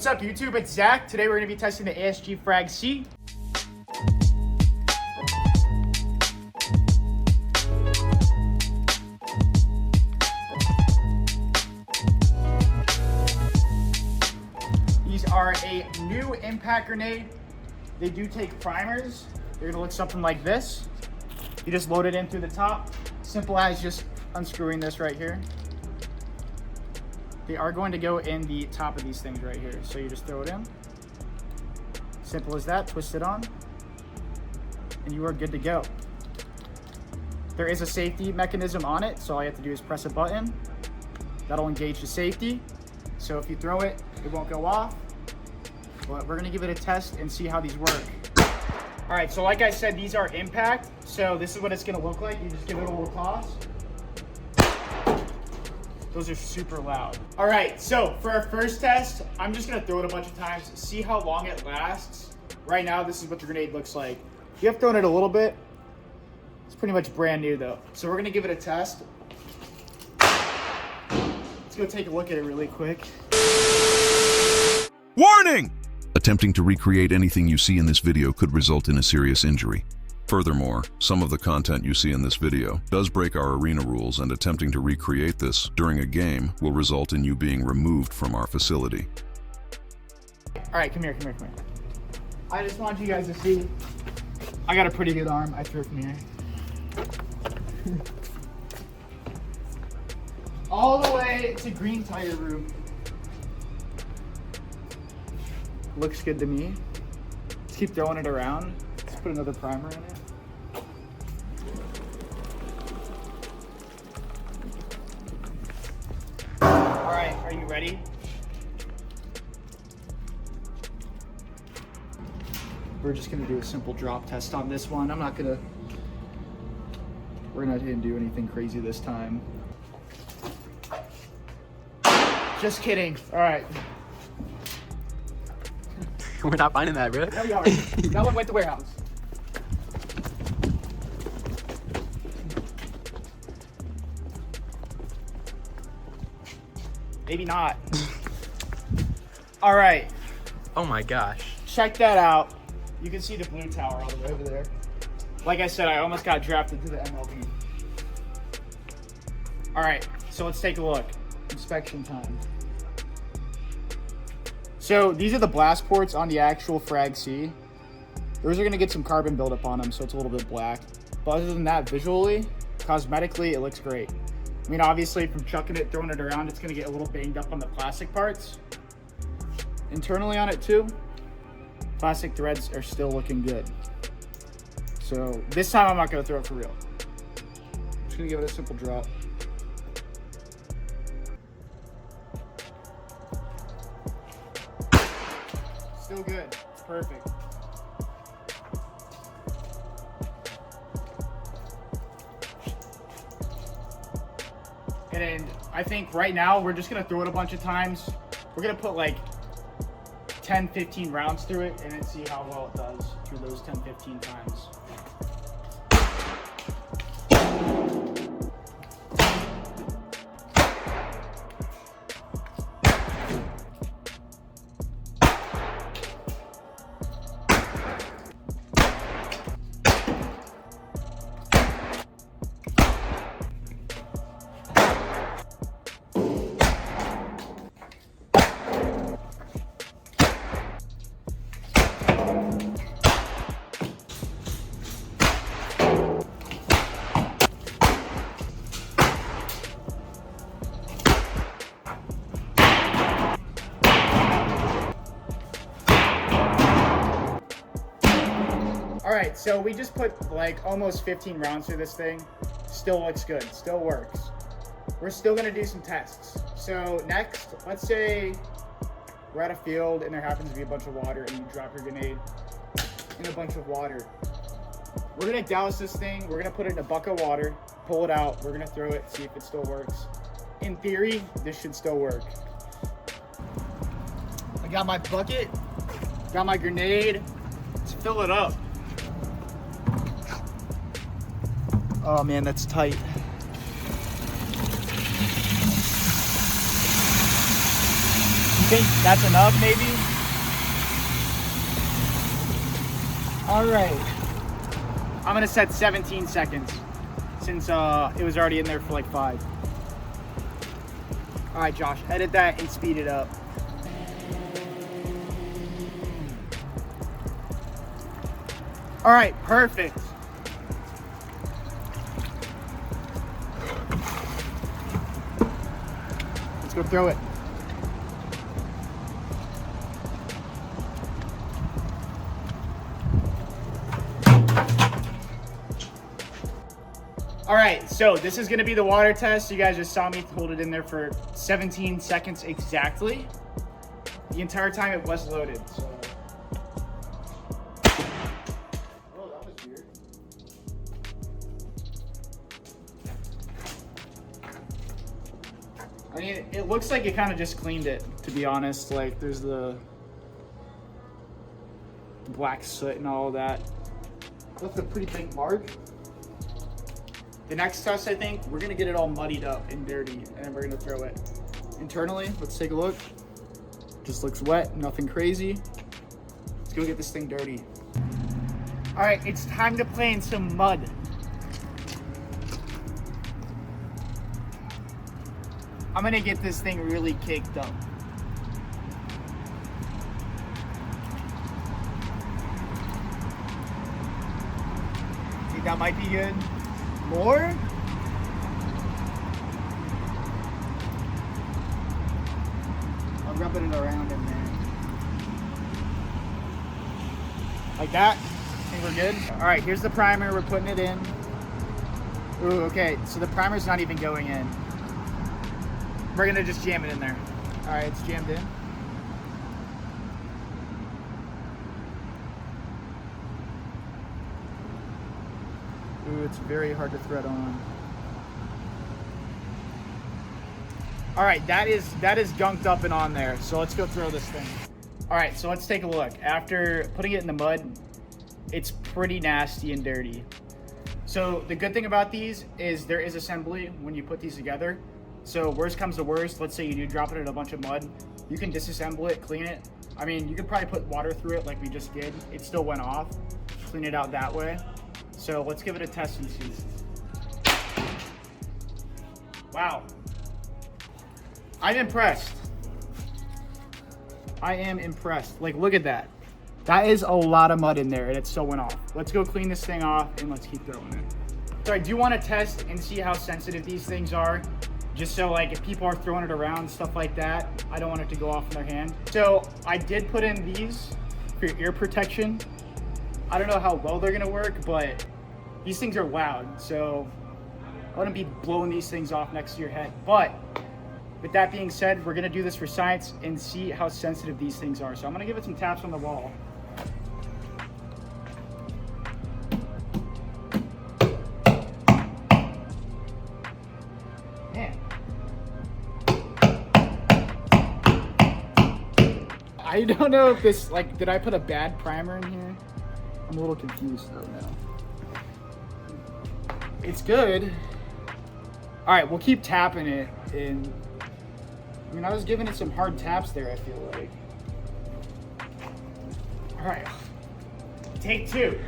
What's up YouTube, it's Zach. Today we're going to be testing the ASG FRAG C. These are a new impact grenade. They do take primers. They're going to look something like this. You just load it in through the top. Simple as just unscrewing this right here. They are going to go in the top of these things right here. So you just throw it in. Simple as that, twist it on, and you are good to go. There is a safety mechanism on it, so all you have to do is press a button. That'll engage the safety. So if you throw it, it won't go off. But we're gonna give it a test and see how these work. All right, so like I said, these are impact. So this is what it's gonna look like. You just give it a little toss. Those are super loud. All right, so for our first test, I'm just gonna throw it a bunch of times, see how long it lasts. Right now, this is what the grenade looks like. You have thrown it a little bit. It's pretty much brand new though. So we're gonna give it a test. Let's go take a look at it really quick. Warning! Attempting to recreate anything you see in this video could result in a serious injury. Furthermore, some of the content you see in this video does break our arena rules, and attempting to recreate this during a game will result in you being removed from our facility. All right, come here. I just want you guys to see, I got a pretty good arm. I threw it from here. All the way to green tire roof. Looks good to me. Let's keep throwing it around. Let's put another primer in it. All right, are you ready? We're just gonna do a simple drop test on this one. We're not gonna do anything crazy this time. Just kidding. All right. We're not finding that, bro. Yeah, we are. That one went to warehouse. Maybe not. All right. Oh my gosh. Check that out. You can see the blue tower all the way over there. Like I said, I almost got drafted to the MLB. All right, so let's take a look. Inspection time. So these are the blast ports on the actual FRAG C. Those are gonna get some carbon buildup on them, so it's a little bit black. But other than that, visually, cosmetically, it looks great. I mean, obviously from chucking it, throwing it around, it's gonna get a little banged up on the plastic parts. Internally on it too, plastic threads are still looking good. So this time I'm not gonna throw it for real. I'm just gonna give it a simple drop. Still good, it's perfect. And I think right now we're just gonna throw it a bunch of times. We're gonna put like 10, 15 rounds through it and then see how well it does through those 10, 15 times. All right, so we just put like almost 15 rounds through this thing. Still looks good, still works. We're still gonna do some tests. So next, let's say we're at a field and there happens to be a bunch of water and you drop your grenade in a bunch of water. We're gonna douse this thing, we're gonna put it in a bucket of water, pull it out, we're gonna throw it, see if it still works. In theory, this should still work. I got my bucket, got my grenade, let's fill it up. Oh man, that's tight. think that's enough, maybe? All right. I'm gonna set 17 seconds since it was already in there for like 5. All right, Josh, edit that and speed it up. All right, perfect. Let's go throw it. All right, so this is gonna be the water test. You guys just saw me hold it in there for 17 seconds exactly. The entire time it was loaded, so. Oh, that was weird. I mean, it looks like it kind of just cleaned it, to be honest. Like, there's the black soot and all of that. That's a pretty big mark. The next test, I think, we're gonna get it all muddied up and dirty, and then we're gonna throw it internally. Let's take a look. Just looks wet, nothing crazy. Let's go get this thing dirty. All right, it's time to play in some mud. I'm gonna get this thing really caked up. Think that might be good? More? I'm rubbing it around in there. Like that? Think we're good? All right, here's the primer. We're putting it in. Ooh, okay, so the primer's not even going in. We're gonna just jam it in there. All right, it's jammed in. Ooh, it's very hard to thread on. All right, that is gunked up and on there. So let's go throw this thing. All right, so let's take a look. After putting it in the mud, it's pretty nasty and dirty. So the good thing about these is there is assembly when you put these together. So worst comes to worst, let's say you do drop it in a bunch of mud, you can disassemble it, clean it. I mean, you could probably put water through it like we just did. It still went off. Clean it out that way. So let's give it a test and see. Wow. I'm impressed. I am impressed. Like, look at that. That is a lot of mud in there and it still went off. Let's go clean this thing off and let's keep throwing it. So I do want to test and see how sensitive these things are. Just so like if people are throwing it around, stuff like that, I don't want it to go off in their hand. So I did put in these for your ear protection. I don't know how well they're gonna work, but these things are loud. So I wouldn't be blowing these things off next to your head. But with that being said, we're gonna do this for science and see how sensitive these things are. So I'm gonna give it some taps on the wall. I don't know if this, like, did I put a bad primer in here? I'm a little confused though now. It's good. All right, we'll keep tapping it. And I mean, I was giving it some hard taps there, I feel like. All right, take 2.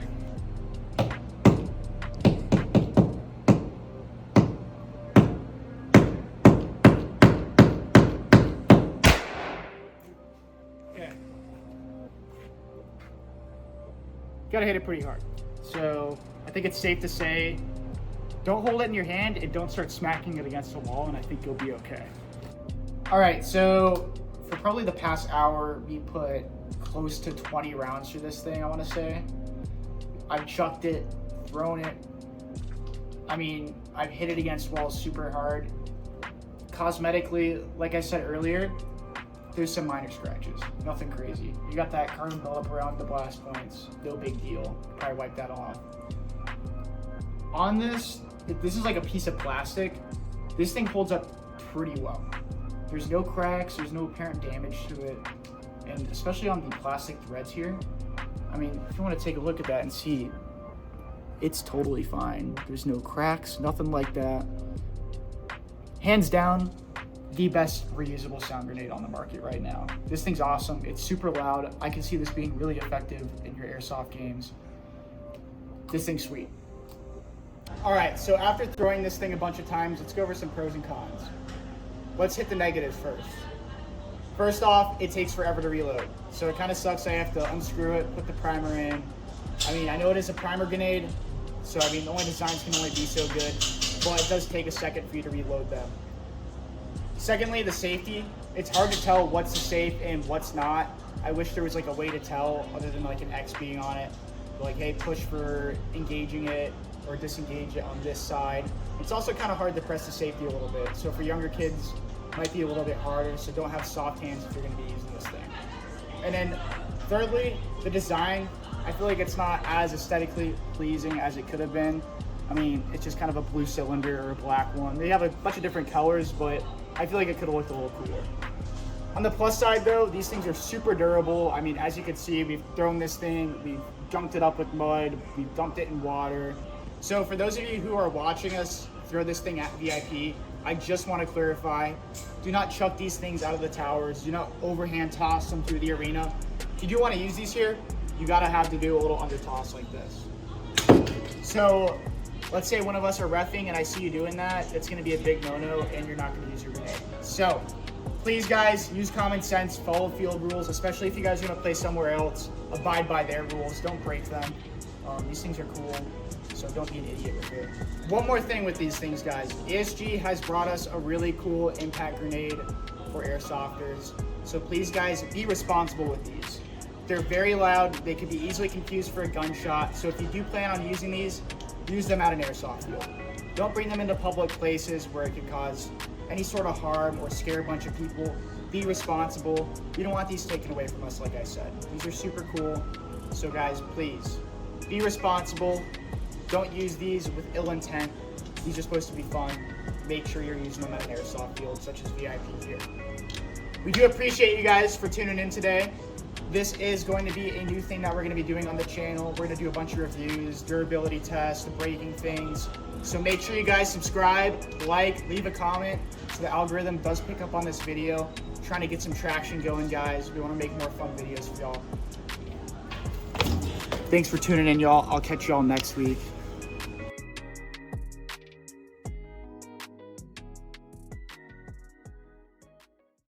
Gotta hit it pretty hard. So I think it's safe to say, don't hold it in your hand and don't start smacking it against the wall, and I think you'll be okay. All right, so for probably the past hour, we put close to 20 rounds through this thing, I wanna say. I've chucked it, thrown it. I mean, I've hit it against walls super hard. Cosmetically, like I said earlier, there's some minor scratches, nothing crazy. You got that carbon buildup around the blast points, no big deal. Probably wipe that off. On this is like a piece of plastic. This thing holds up pretty well. There's no cracks, there's no apparent damage to it. And especially on the plastic threads here, I mean, if you want to take a look at that and see, it's totally fine. There's no cracks, nothing like that. Hands down, the best reusable sound grenade on the market right now. This thing's awesome. It's super loud. I can see this being really effective in your airsoft games. This thing's sweet. All right, so after throwing this thing a bunch of times, let's go over some pros and cons. Let's hit the negatives first. First off, it takes forever to reload. So it kind of sucks. I have to unscrew it, put the primer in. I mean, I know it is a primer grenade, so I mean, the only designs can only be so good, but it does take a second for you to reload them. Secondly, the safety. It's hard to tell what's safe and what's not. I wish there was like a way to tell other than like an X being on it. Like, hey, push for engaging it or disengage it on this side. It's also kind of hard to press the safety a little bit. So for younger kids, it might be a little bit harder. So don't have soft hands if you're gonna be using this thing. And then thirdly, the design. I feel like it's not as aesthetically pleasing as it could have been. I mean, it's just kind of a blue cylinder or a black one. They have a bunch of different colors, but I feel like it could have looked a little cooler. On the plus side though, these things are super durable. I mean, as you can see, we've thrown this thing, we've junked it up with mud, we've dumped it in water. So for those of you who are watching us throw this thing at VIP, I just want to clarify, do not chuck these things out of the towers. Do not overhand toss them through the arena. If you do want to use these here, you gotta have to do a little under toss like this. So let's say one of us are reffing and I see you doing that, it's gonna be a big no-no and you're not gonna use your grenade. So please guys, use common sense, follow field rules, especially if you guys are gonna play somewhere else, abide by their rules, don't break them. These things are cool, so don't be an idiot with it. One more thing with these things, guys. ASG has brought us a really cool impact grenade for airsofters. So please guys, be responsible with these. They're very loud, they can be easily confused for a gunshot, so if you do plan on using these, use them at an airsoft field. Don't bring them into public places where it could cause any sort of harm or scare a bunch of people. Be responsible. We don't want these taken away from us, like I said. These are super cool. So guys, please, be responsible. Don't use these with ill intent. These are supposed to be fun. Make sure you're using them at an airsoft field, such as VIP here. We do appreciate you guys for tuning in today. This is going to be a new thing that we're going to be doing on the channel. We're going to do a bunch of reviews, durability tests, breaking things. So make sure you guys subscribe, like, leave a comment so the algorithm does pick up on this video. Trying to get some traction going, guys. We want to make more fun videos for y'all. Thanks for tuning in, y'all. I'll catch y'all next week.